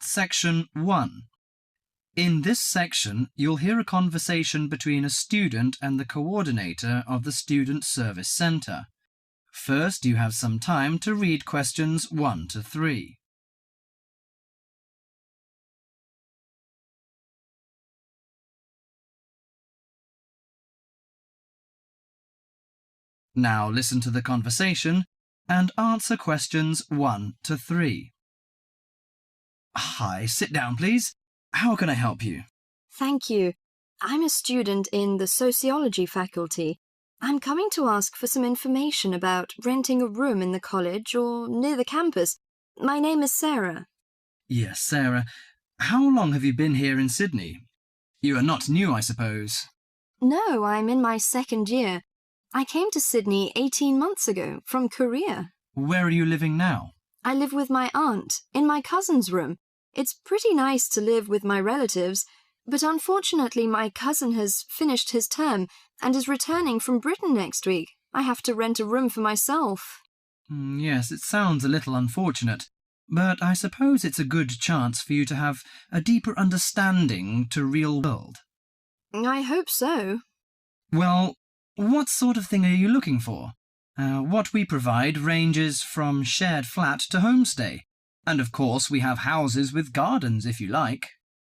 Section 1. In this section, you'll hear a conversation between a student and the coordinator of the Student Service Centre. First, you have some time to read questions 1 to 3. Now listen to the conversation and answer questions 1 to 3. Hi, sit down, please. How can I help you? Thank you. I'm a student in the sociology faculty. I'm coming to ask for some information about renting a room in the college or near the campus. My name is Sarah. Yes, Sarah. How long have you been here in Sydney? You are not new, I suppose. No, I'm in my second year. I came to Sydney 18 months ago from Korea. Where are you living now? I live with my aunt in my cousin's room. It's pretty nice to live with my relatives, but unfortunately my cousin has finished his term and is returning from Britain next week. I have to rent a room for myself. Yes, it sounds a little unfortunate, but I suppose it's a good chance for you to have a deeper understanding to real world. I hope so. Well, what sort of thing are you looking for? What we provide ranges from shared flat to homestay. And of course we have houses with gardens if you like.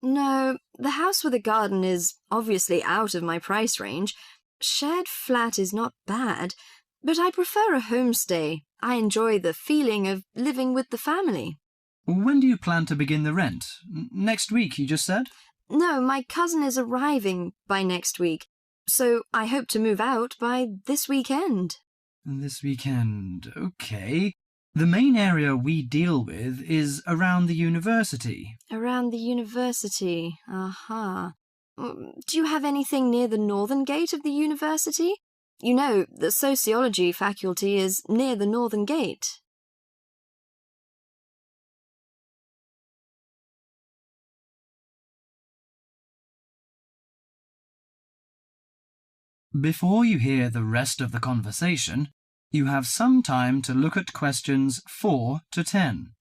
No, the house with a garden is obviously out of my price range. Shared flat is not bad, but I prefer a homestay. I enjoy the feeling of living with the family. When do you plan to begin the rent? Next week, you just said? No, my cousin is arriving by next week, so I hope to move out by this weekend. This weekend, okay. The main area we deal with is around the university. Around the university, aha. Do you have anything near the northern gate of the university? You know, the sociology faculty is near the northern gate. Before you hear the rest of the conversation, you have some time to look at questions 4 to 10.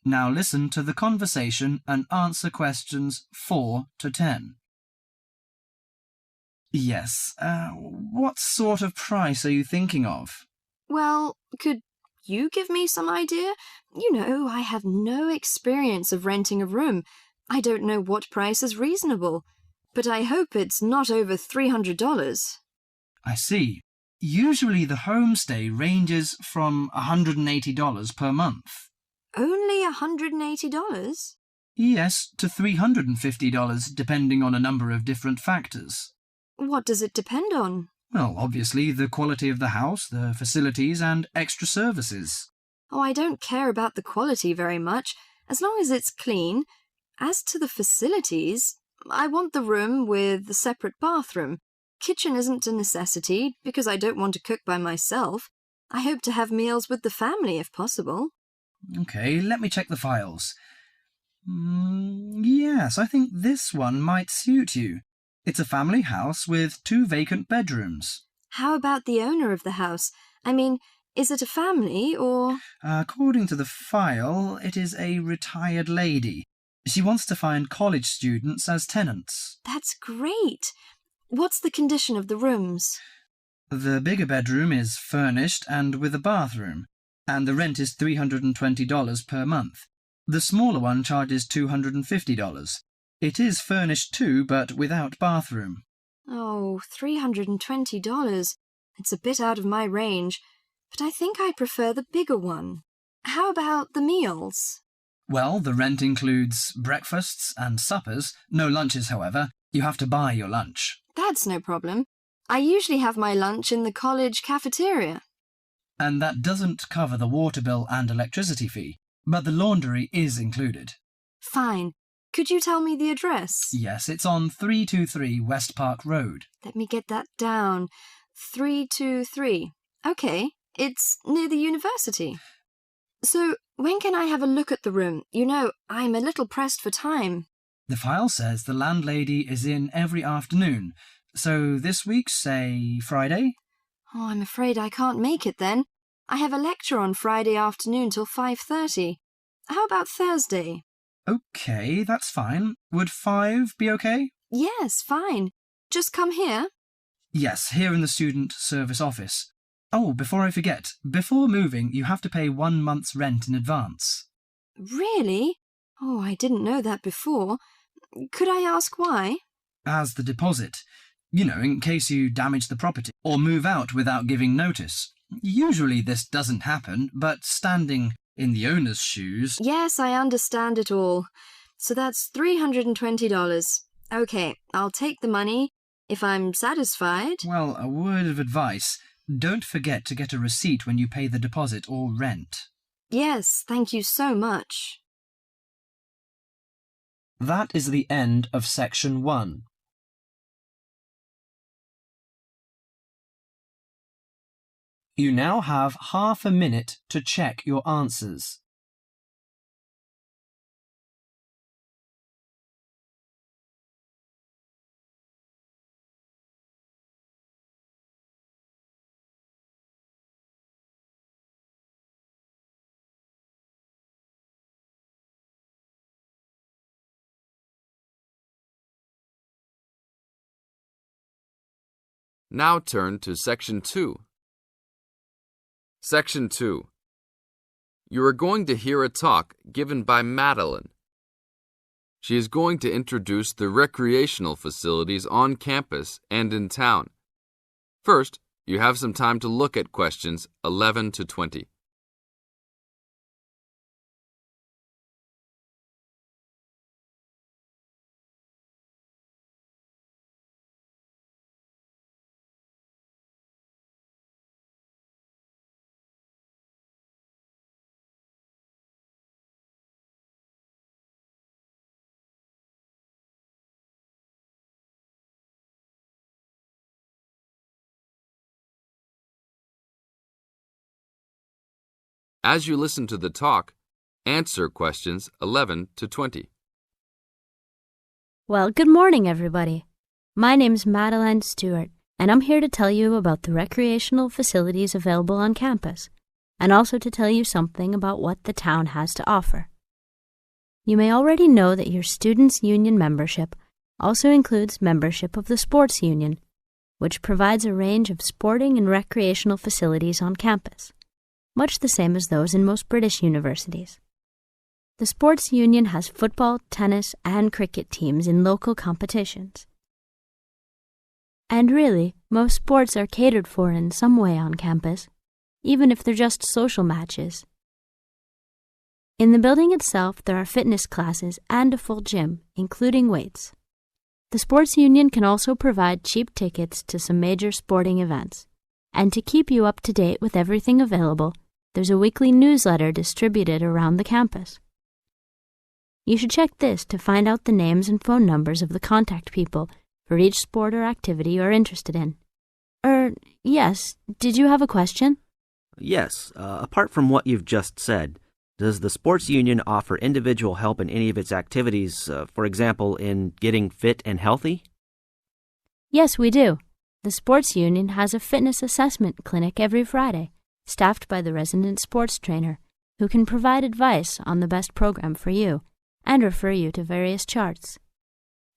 Now listen to the conversation and answer questions 4 to 10. Yes, what sort of price are you thinking of? Well, could you give me some idea? You know, I have no experience of renting a room. I don't know what price is reasonable, but I hope it's not over $300. I see. Usually the homestay ranges from $180 per month. Only $180? Yes, to $350 depending on a number of different factors. What does it depend on? Well, obviously the quality of the house, the facilities and extra services. Oh, I don't care about the quality very much, as long as it's clean. As to the facilities, I want the room with a separate bathroom. Kitchen isn't a necessity, because I don't want to cook by myself. I hope to have meals with the family if possible. Okay, let me check the files. Yes, I think this one might suit you. It's a family house with 2 vacant bedrooms. How about the owner of the house? I mean, is it a family or... According to the file, it is a retired lady. She wants to find college students as tenants. That's great. What's the condition of the rooms? The bigger bedroom is furnished and with a bathroom, and the rent is $320 per month. The smaller one charges $250. It is furnished too, but without bathroom. Oh, $320. It's a bit out of my range, but I think I prefer the bigger one. How about the meals? Well, the rent includes breakfasts and suppers. No lunches, however. You have to buy your lunch. That's no problem. I usually have my lunch in the college cafeteria. And that doesn't cover the water bill and electricity fee, but the laundry is included. Fine. Could you tell me the address? Yes, it's on 323 West Park Road. Let me get that down. 323. Okay, it's near the university. So, When can I have a look at the room? You know, I'm a little pressed for time. The file says the landlady is in every afternoon. So this week, say Friday? Oh, I'm afraid I can't make it then. I have a lecture on Friday afternoon till 5:30. How about Thursday? Okay, that's fine. Would 5 be okay? Yes, fine. Just come here. Yes, here in the student service office. Oh, before I forget, before moving, you have to pay 1 month's rent in advance. Really? Oh, I didn't know that before. Could I ask why? As the deposit. You know, in case you damage the property or move out without giving notice. Usually this doesn't happen, but standing in the owner's shoes... Yes, I understand it all. So that's $320. Okay, I'll take the money. If I'm satisfied... Well, a word of advice. Don't forget to get a receipt when you pay the deposit or rent. Yes, thank you so much. That is the end of section 1. You now have half a minute to check your answers. Now turn to Section 2. Section 2. You are going to hear a talk given by Madeline. She is going to introduce the recreational facilities on campus and in town. First, you have some time to look at questions 11 to 20. As you listen to the talk, answer questions 11 to 20. Well, good morning, everybody. My name's Madeline Stewart, and I'm here to tell you about the recreational facilities available on campus, and also to tell you something about what the town has to offer. You may already know that your Students' Union membership also includes membership of the Sports Union, which provides a range of sporting and recreational facilities on campus, much the same as those in most British universities. The Sports Union has football, tennis, and cricket teams in local competitions. And really, most sports are catered for in some way on campus, even if they're just social matches. In the building itself, there are fitness classes and a full gym, including weights. The Sports Union can also provide cheap tickets to some major sporting events. And to keep you up to date with everything available, there's a weekly newsletter distributed around the campus. You should check this to find out the names and phone numbers of the contact people for each sport or activity you're interested in. Yes, did you have a question? Yes, apart from what you've just said, does the Sports Union offer individual help in any of its activities, for example, in getting fit and healthy? Yes, we do. The Sports Union has a fitness assessment clinic every Friday, staffed by the resident sports trainer, who can provide advice on the best program for you and refer you to various charts.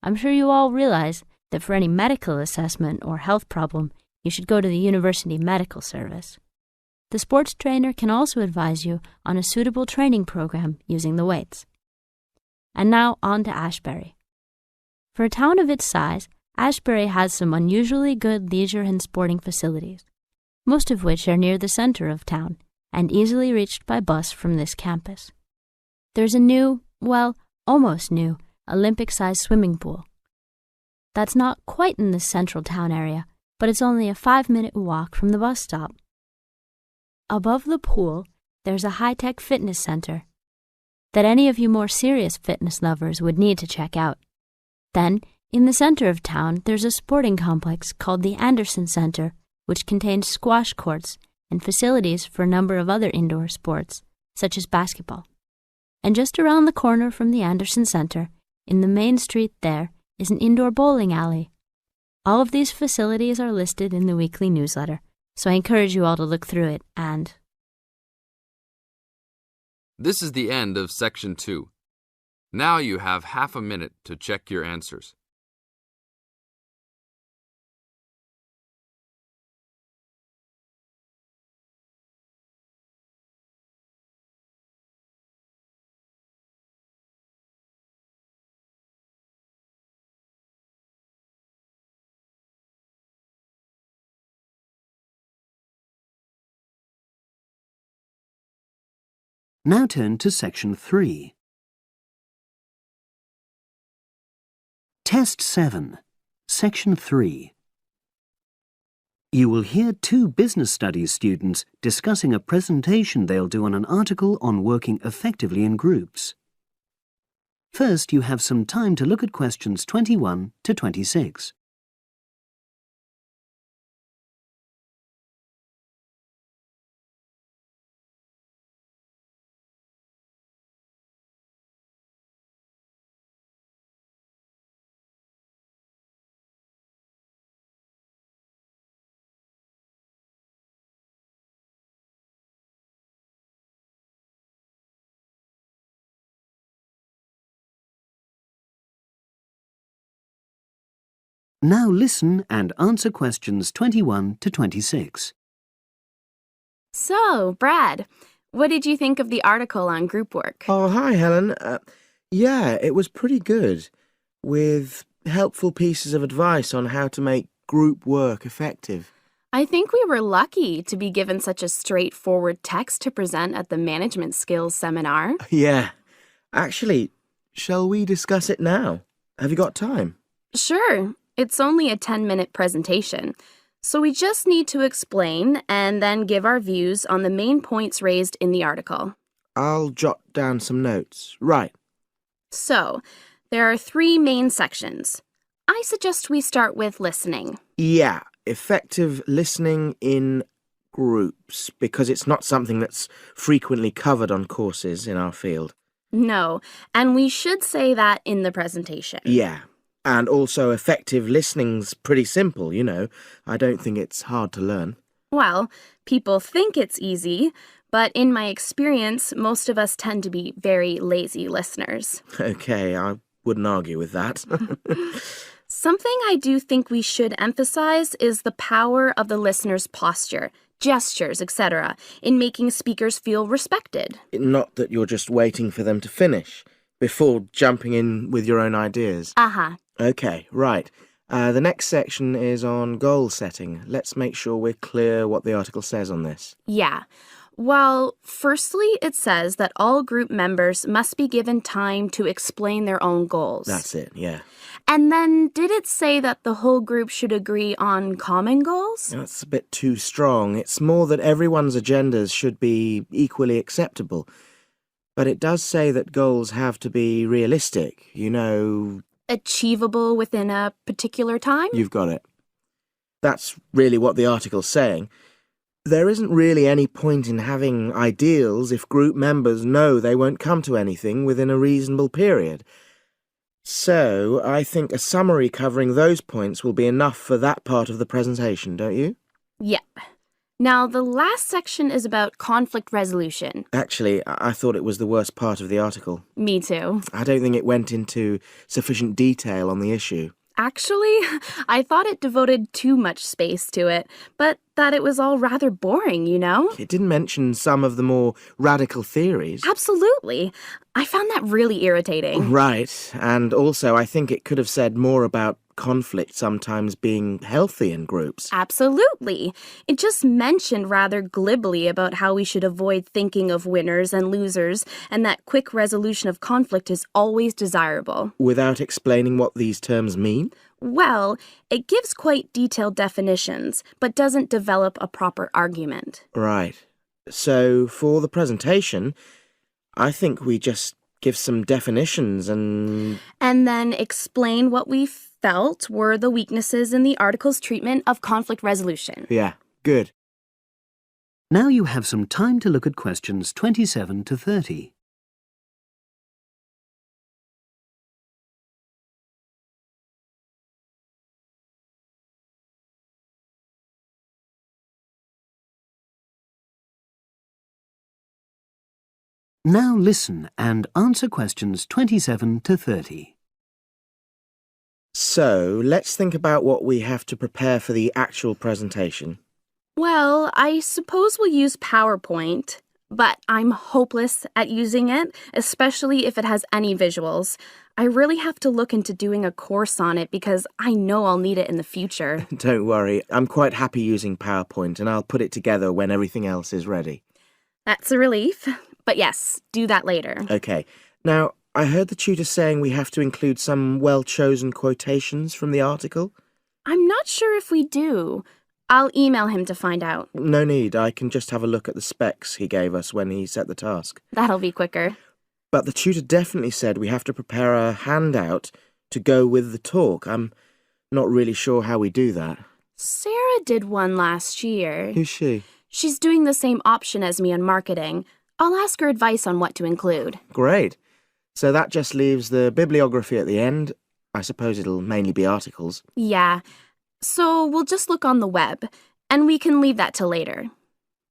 I'm sure you all realize that for any medical assessment or health problem, you should go to the University Medical Service. The sports trainer can also advise you on a suitable training program using the weights. And now on to Ashbury. For a town of its size, Ashbury has some unusually good leisure and sporting facilities, most of which are near the center of town and easily reached by bus from this campus. There's a new, well, almost new, Olympic-sized swimming pool. That's not quite in the central town area, but it's only a 5-minute walk from the bus stop. Above the pool, there's a high-tech fitness center that any of you more serious fitness lovers would need to check out. Then, in the center of town, there's a sporting complex called the Anderson Center, which contains squash courts and facilities for a number of other indoor sports, such as basketball. And just around the corner from the Anderson Center, in the main street there, is an indoor bowling alley. All of these facilities are listed in the weekly newsletter, so I encourage you all to look through it and... This is the end of Section 2. Now you have half a minute to check your answers. Now turn to Section 3. Test 7, Section 3. You will hear two business studies students discussing a presentation they'll do on an article on working effectively in groups. First, you have some time to look at questions 21 to 26. Now listen and answer questions 21 to 26. So, Brad, what did you think of the article on group work? Oh, hi, Helen. Yeah, it was pretty good, with helpful pieces of advice on how to make group work effective. I think we were lucky to be given such a straightforward text to present at the management skills seminar. Yeah. Actually, shall we discuss it now? Have you got time? Sure. It's only a 10-minute presentation, so we just need to explain and then give our views on the main points raised in the article. I'll jot down some notes. Right. So, there are 3 main sections. I suggest we start with listening. Yeah, effective listening in groups, because it's not something that's frequently covered on courses in our field. No, and we should say that in the presentation. Yeah. And also effective listening's pretty simple, you know. I don't think it's hard to learn. Well, people think it's easy, but in my experience, most of us tend to be very lazy listeners. Okay, I wouldn't argue with that. Something I do think we should emphasize is the power of the listener's posture, gestures, etc., in making speakers feel respected. Not that you're just waiting for them to finish before jumping in with your own ideas. Uh-huh. Okay, right. The next section is on goal setting. Let's make sure we're clear what the article says on this. Yeah. Well, firstly, it says that all group members must be given time to explain their own goals. That's it, yeah. And then did it say that the whole group should agree on common goals? That's a bit too strong. It's more that everyone's agendas should be equally acceptable. But it does say that goals have to be realistic, you know... Achievable within a particular time? You've got it. That's really what the article's saying. There isn't really any point in having ideals if group members know they won't come to anything within a reasonable period. So, I think a summary covering those points will be enough for that part of the presentation, don't you? Yep. Now, the last section is about conflict resolution. Actually, I thought it was the worst part of the article. Me too. I don't think it went into sufficient detail on the issue. Actually, I thought it devoted too much space to it, but that it was all rather boring, you know? It didn't mention some of the more radical theories. Absolutely. I found that really irritating. Right, and also I think it could have said more about conflict sometimes being healthy in groups. Absolutely. It just mentioned rather glibly about how we should avoid thinking of winners and losers, and that quick resolution of conflict is always desirable. Without explaining what these terms mean? Well, it gives quite detailed definitions, but doesn't develop a proper argument. Right. So, for the presentation, I think we just give some definitions and then explain what we felt were the weaknesses in the article's treatment of conflict resolution. Yeah, good. Now you have some time to look at questions 27 to 30. Now listen and answer questions 27 to 30. So, let's think about what we have to prepare for the actual presentation. Well, I suppose we'll use PowerPoint, but I'm hopeless at using it, especially if it has any visuals. I really have to look into doing a course on it because I know I'll need it in the future. Don't worry, I'm quite happy using PowerPoint and I'll put it together when everything else is ready. That's a relief. But yes, do that later. Okay. Now, I heard the tutor saying we have to include some well-chosen quotations from the article. I'm not sure if we do. I'll email him to find out. No need, I can just have a look at the specs he gave us when he set the task. That'll be quicker. But the tutor definitely said we have to prepare a handout to go with the talk. I'm not really sure how we do that. Sarah did one last year. Who's she? She's doing the same option as me on marketing. I'll ask her advice on what to include. Great. So that just leaves the bibliography at the end. I suppose it'll mainly be articles. Yeah. So we'll just look on the web, and we can leave that till later.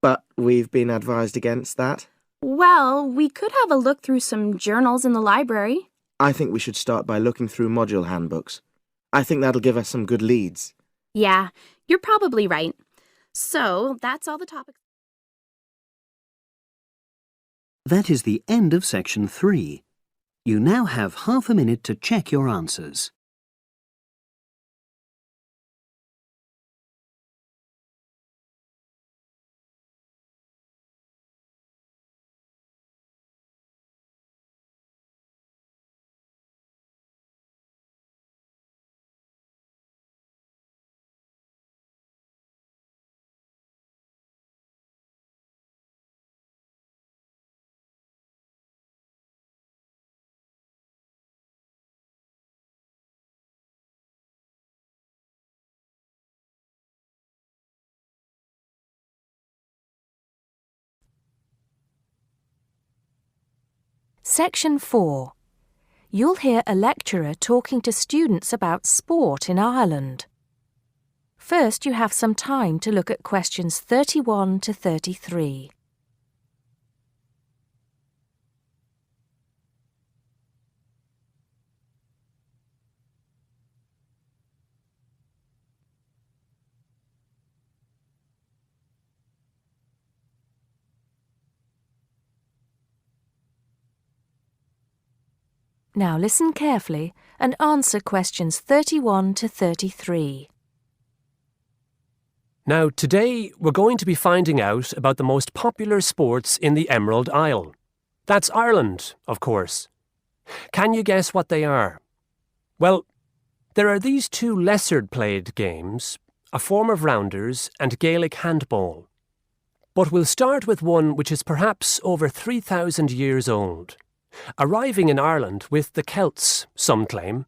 But we've been advised against that. Well, we could have a look through some journals in the library. I think we should start by looking through module handbooks. I think that'll give us some good leads. Yeah, you're probably right. So that's all the topics. That is the end of section 3. You now have half a minute to check your answers. Section 4. You'll hear a lecturer talking to students about sport in Ireland. First, you have some time to look at questions 31 to 33. Now listen carefully and answer questions 31 to 33. Now, today we're going to be finding out about the most popular sports in the Emerald Isle. That's Ireland, of course. Can you guess what they are? Well, there are these two lesser-played games, a form of rounders and Gaelic handball. But we'll start with one which is perhaps over 3,000 years old, arriving in Ireland with the Celts, some claim.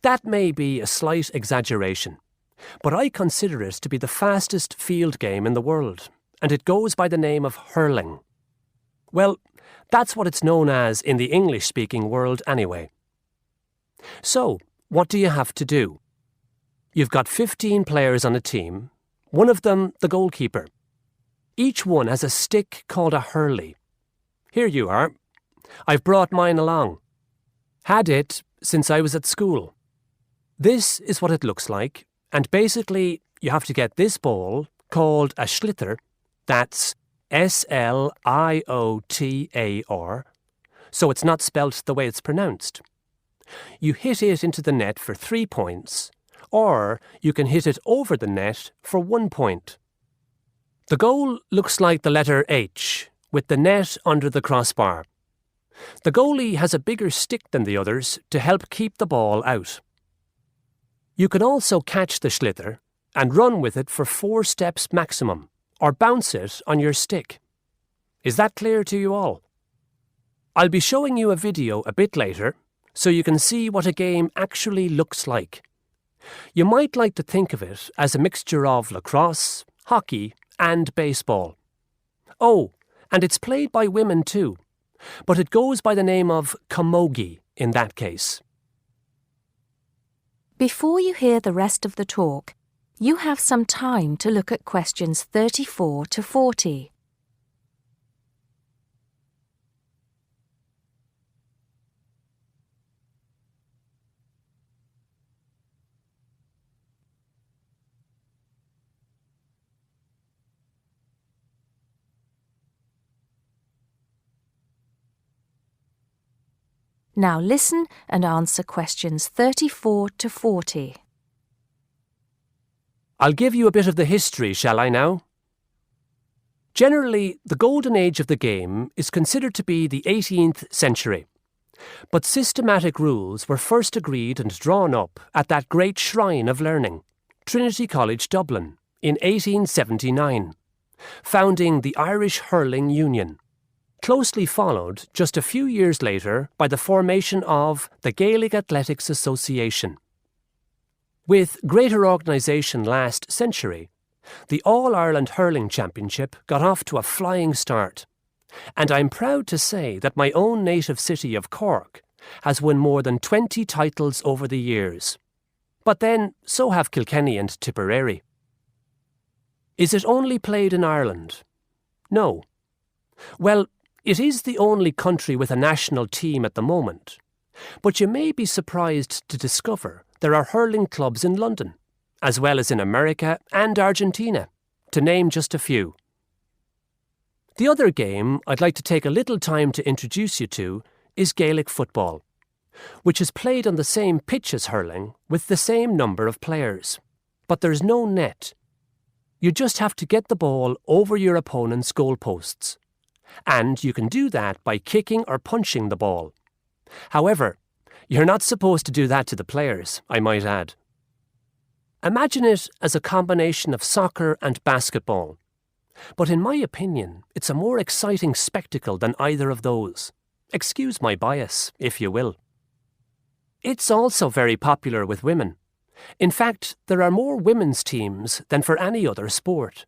That may be a slight exaggeration, but I consider it to be the fastest field game in the world, and it goes by the name of hurling. Well, that's what it's known as in the English-speaking world anyway. So, what do you have to do? You've got 15 players on a team, one of them the goalkeeper. Each one has a stick called a hurley. Here you are. I've brought mine along. Had it since I was at school. This is what it looks like, and basically you have to get this ball, called a sliotar, that's S-L-I-O-T-A-R, so it's not spelt the way it's pronounced. You hit it into the net for 3 points, or you can hit it over the net for 1 point. The goal looks like the letter H, with the net under the crossbar. The goalie has a bigger stick than the others to help keep the ball out. You can also catch the sliotar and run with it for 4 steps maximum, or bounce it on your stick. Is that clear to you all? I'll be showing you a video a bit later, so you can see what a game actually looks like. You might like to think of it as a mixture of lacrosse, hockey, and baseball. Oh, and it's played by women too, but it goes by the name of camogie in that case. Before you hear the rest of the talk, you have some time to look at questions 34 to 40. Now listen and answer questions 34 to 40. I'll give you a bit of the history, shall I now? Generally, the golden age of the game is considered to be the 18th century. But systematic rules were first agreed and drawn up at that great shrine of learning, Trinity College Dublin, in 1879, founding the Irish Hurling Union, closely followed just a few years later by the formation of the Gaelic Athletics Association. With greater organisation last century, the All-Ireland Hurling Championship got off to a flying start, and I'm proud to say that my own native city of Cork has won more than 20 titles over the years. But then, so have Kilkenny and Tipperary. Is it only played in Ireland? No. Well, it is the only country with a national team at the moment, but you may be surprised to discover there are hurling clubs in London, as well as in America and Argentina, to name just a few. The other game I'd like to take a little time to introduce you to is Gaelic football, which is played on the same pitch as hurling with the same number of players, but there's no net. You just have to get the ball over your opponent's goalposts. And you can do that by kicking or punching the ball. However, you're not supposed to do that to the players, I might add. Imagine it as a combination of soccer and basketball. But in my opinion, it's a more exciting spectacle than either of those. Excuse my bias, if you will. It's also very popular with women. In fact, there are more women's teams than for any other sport.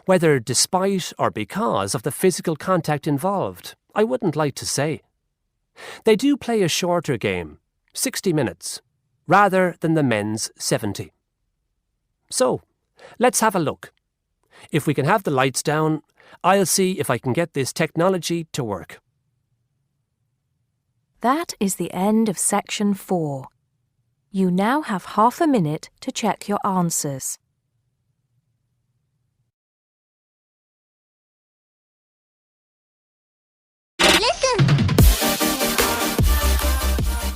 Whether despite or because of the physical contact involved, I wouldn't like to say. They do play a shorter game, 60 minutes, rather than the men's 70. So, let's have a look. If we can have the lights down, I'll see if I can get this technology to work. That is the end of section 4. You now have half a minute to check your answers.